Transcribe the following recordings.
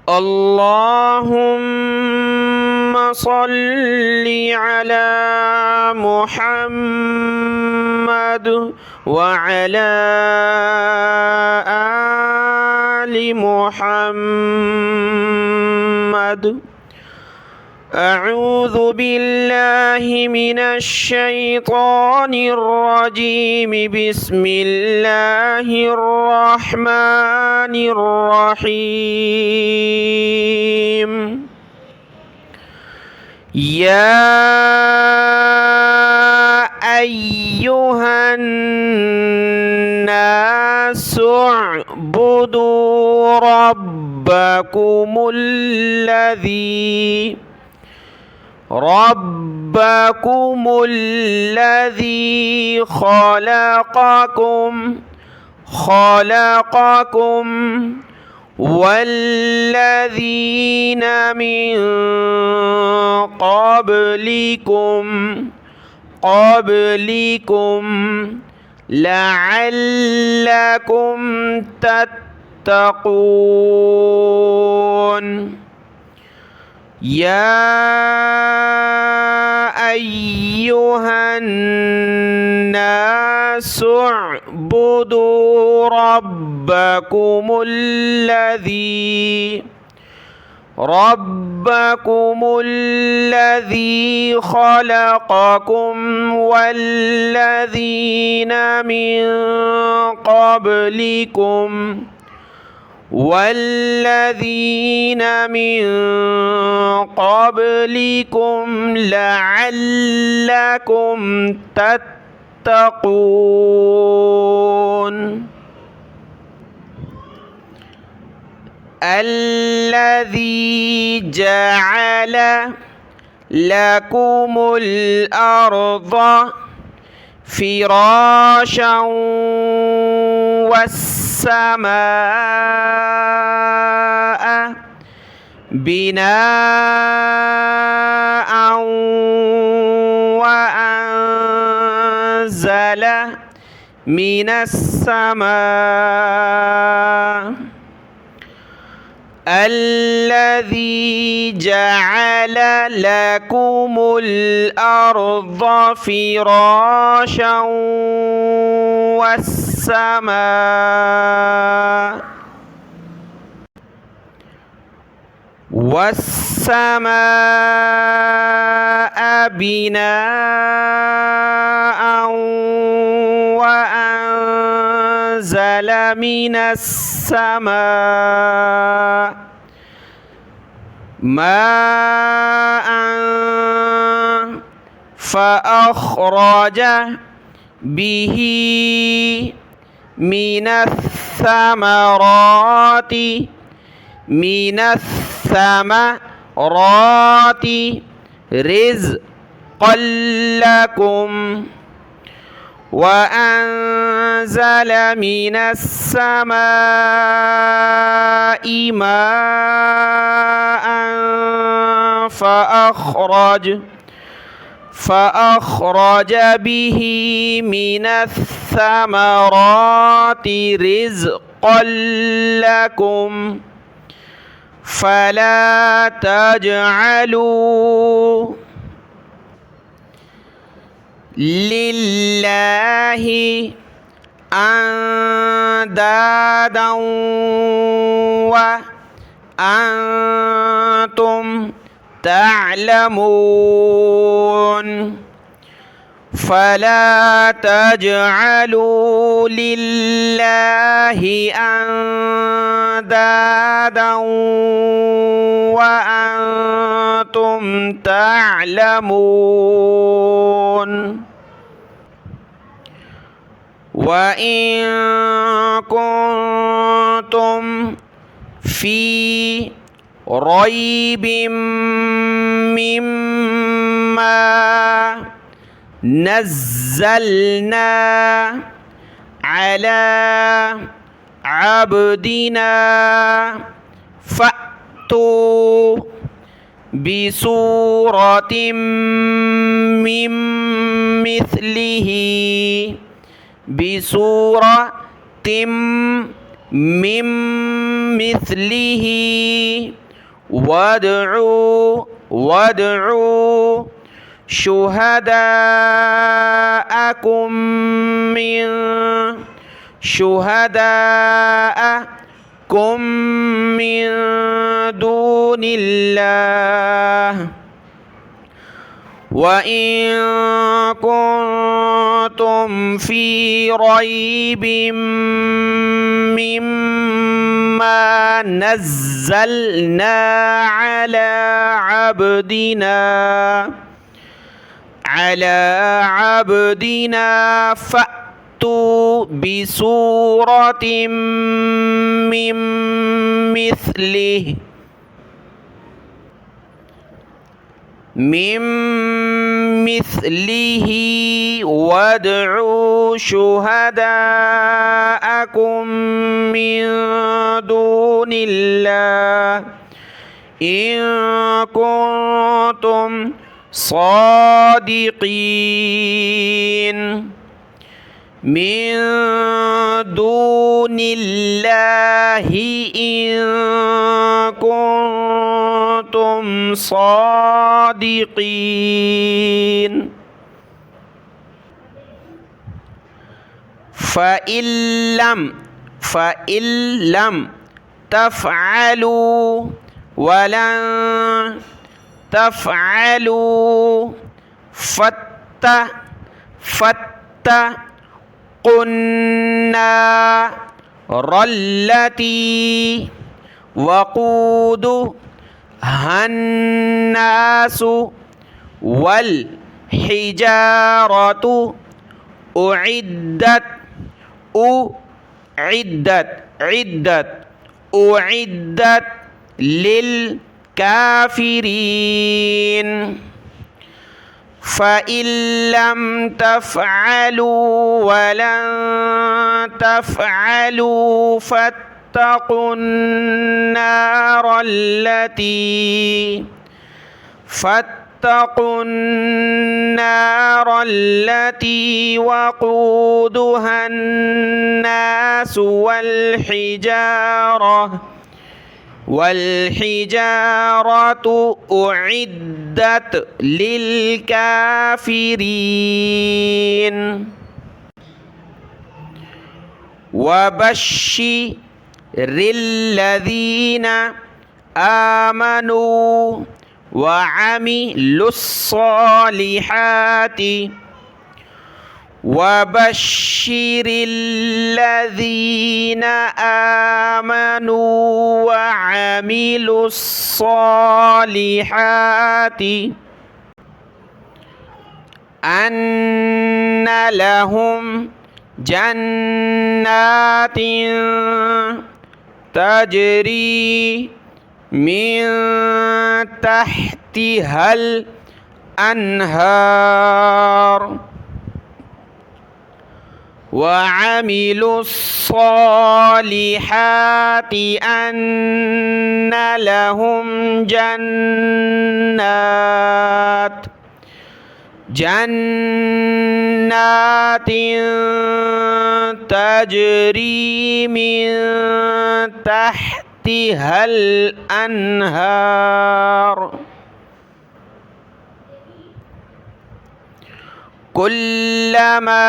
اللهم صل على محمد وعلى آل محمد. أعوذ بالله من الشيطان الرجيم. بسم الله الرحمن الرحيم. يا أيها الناس اعبدوا ربكم الذي خلقكم والذين من قبلكم لعلكم تتقون. يا أيها الناس اعبدوا ربكم الذي خلقكم والذين من قبلكم لعلكم تتقون. الذي جعل لكم الأرض فراشا والسماء بناء وأنزل من السماء. الذي جعل لكم الأرض فراشا والسماء بناء وأنزل من السماء ماء فأخرج به من الثمرات رزقا لكم وأنزل من السماء ماء فأخرج به من الثمرات رزقا لكم فلا تجعلوا لله أندادا وأنتم تعلمون. فلا تجعلوا لله أندادا وأنتم تعلمون. وإن كنتم في ريب مما نزلنا على عبدنا فأتوا بسورة من مثله مثله وادعوا شهداءكم من دون الله وإن كنتم في ريب مما نزلنا على عبدنا فأتوا بسورة من مثله وادعوا شهداءكم من دون الله إن كنتم صادقين من دون الله إن كنتم صادقين فإن لم تفعلوا ولن تفعلوا فاتقوا النار التي وقودها الناس والحجارة أعدت للكافرين فإن لم تفعلوا ولن تفعلوا فاتقوا النار التي وقودها الناس والحجارة أعدت للكافرين وبشر الذين آمنوا وعملوا الصالحات وبشر الذين آمنوا وعملوا الصالحات أن لهم جنات تجري من تحتها الأنهار وعملوا الصالحات أن لهم جنات تجري من تحتها الأنهار كلما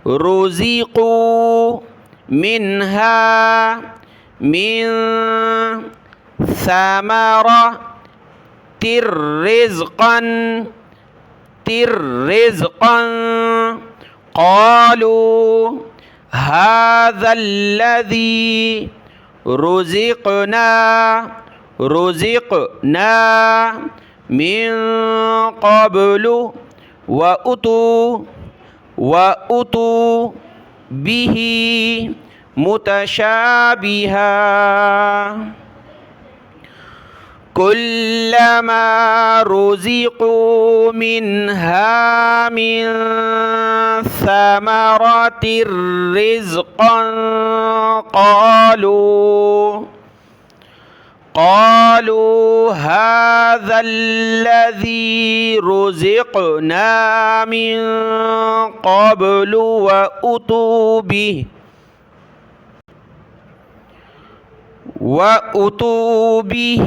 رزقوا منها من ثمرة رزقا قالوا هذا الذي رزقنا من قبل وأتوا به متشابها كلما رزقوا منها من ثمرة رزقا قالوا هذا الذي رزقنا من قبل وأتوا به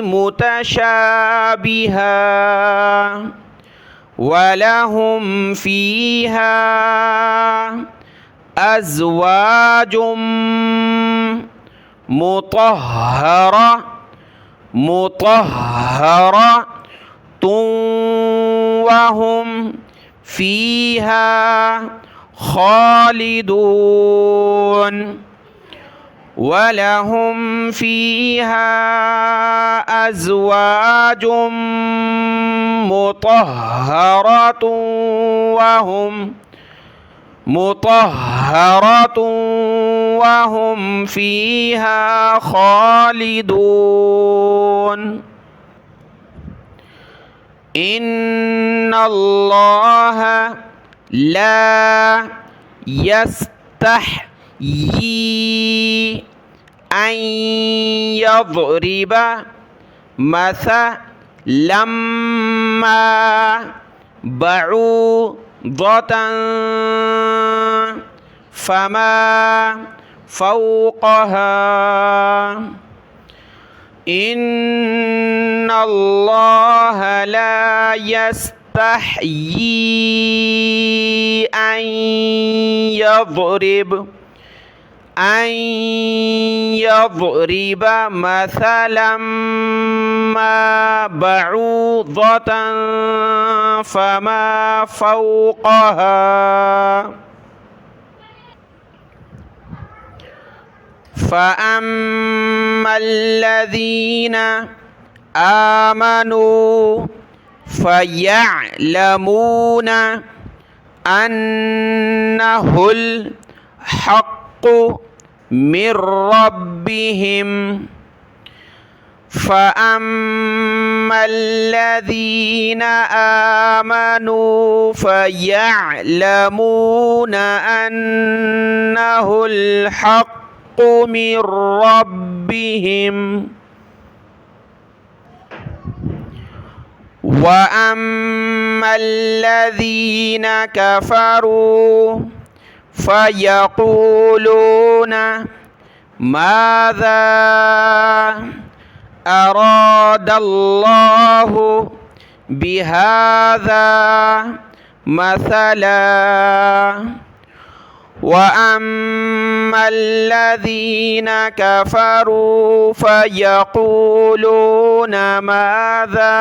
متشابها ولهم فيها أزواج مطهرة وهم فيها خالدون ولهم فيها أزواج وهم فيها خالدون إن الله لا يستحيي أن يضرب مثلا ما بعوضة فما فوقها إن الله لا يستحيي أن يضرب مثلا ما بعوضة فما فوقها فأما الذين آمنوا فيعلمون أنه الحق من ربهم فأما الذين آمنوا فيعلمون أنه الحق من ربهم وأما الذين كفروا فيقولون ماذا أراد الله بهذا مثلا وأما الذين كفروا فيقولون ماذا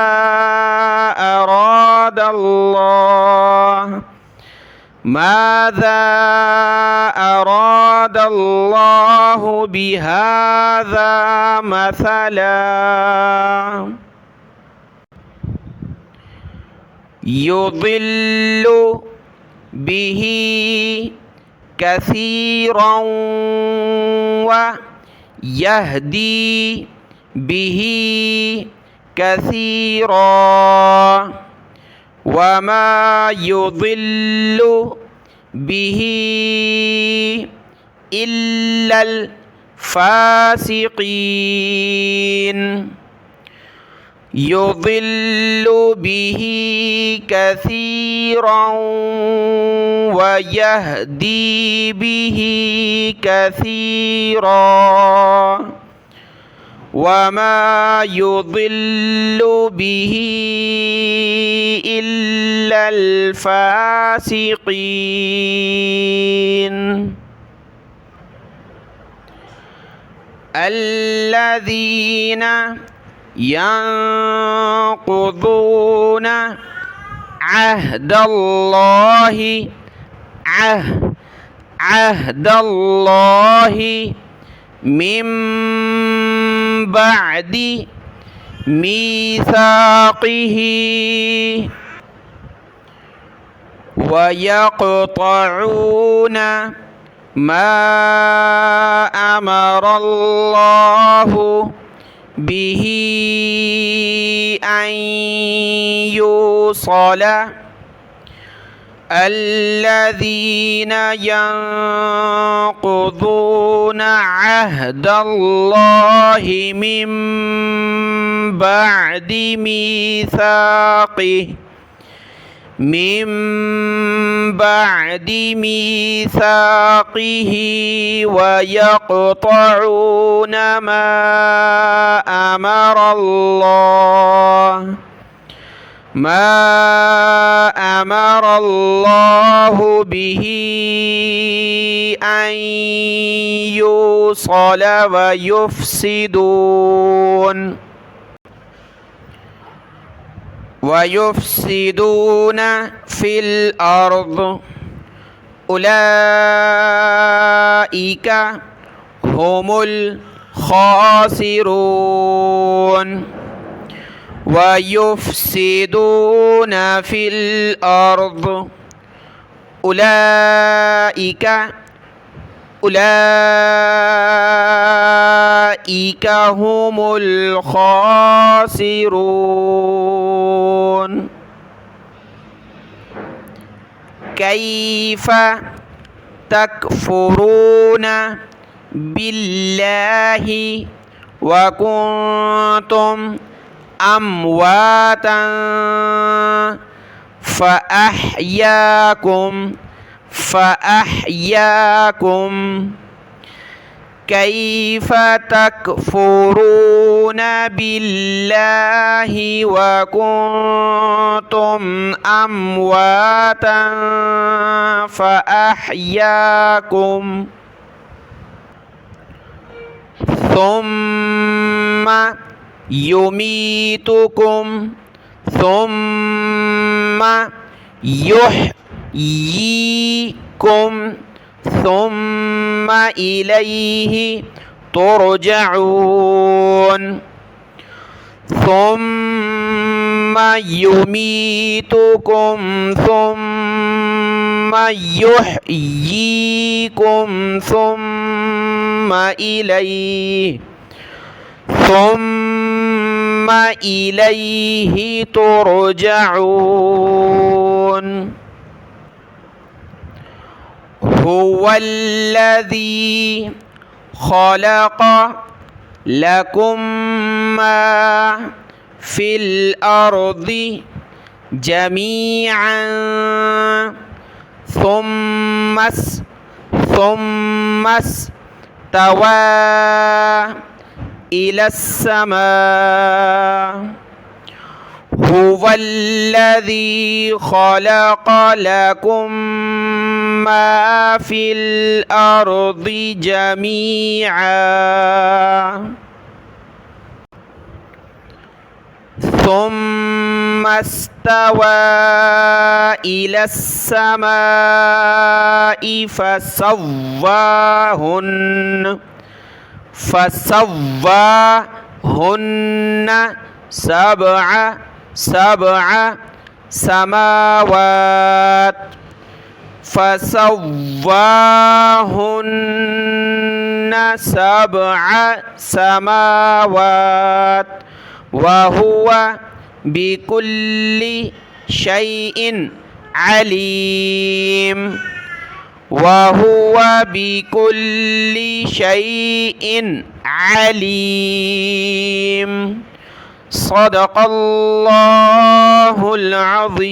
أراد الله بهذا مثلا يضل به كثيرا ويهدي به كثيرا وما يضل به إلا الفاسقين يضل به كثيرا ويهدي به كثيرا وما يضل به إلا الفاسقين الذين ينقضون عهد الله من بعد ميثاقه ويقطعون ما أمر الله به أن يوصل الذين ينقضون عهد الله من بعد ميثاقه من بعد ميثاقه ويقطعون ما أمر الله به أن يوصل ويفسدون في الأرض أولئك هم الخاسرون. ويفسدون في الأرض أولئك هم الخاسرون. كيف تكفرون بالله وكنتم أمواتا فأحياكم. كيف تكفرون بالله وكنتم أمواتا فأحياكم ثم يميتكم ثم يحييكم ثم إليه ترجعون. ثم يميتكم ثم يحييكم ثم إليه ترجعون. هو الذي خلق لكم ما في الأرض جميعا ثم استوى إلى السماء. هو الذي خلق لكم ما في الأرض جميعا ثم استوى إلى السماء فسواهن سبع سماوات وهو بكل شيء عليم. صدق الله العظيم.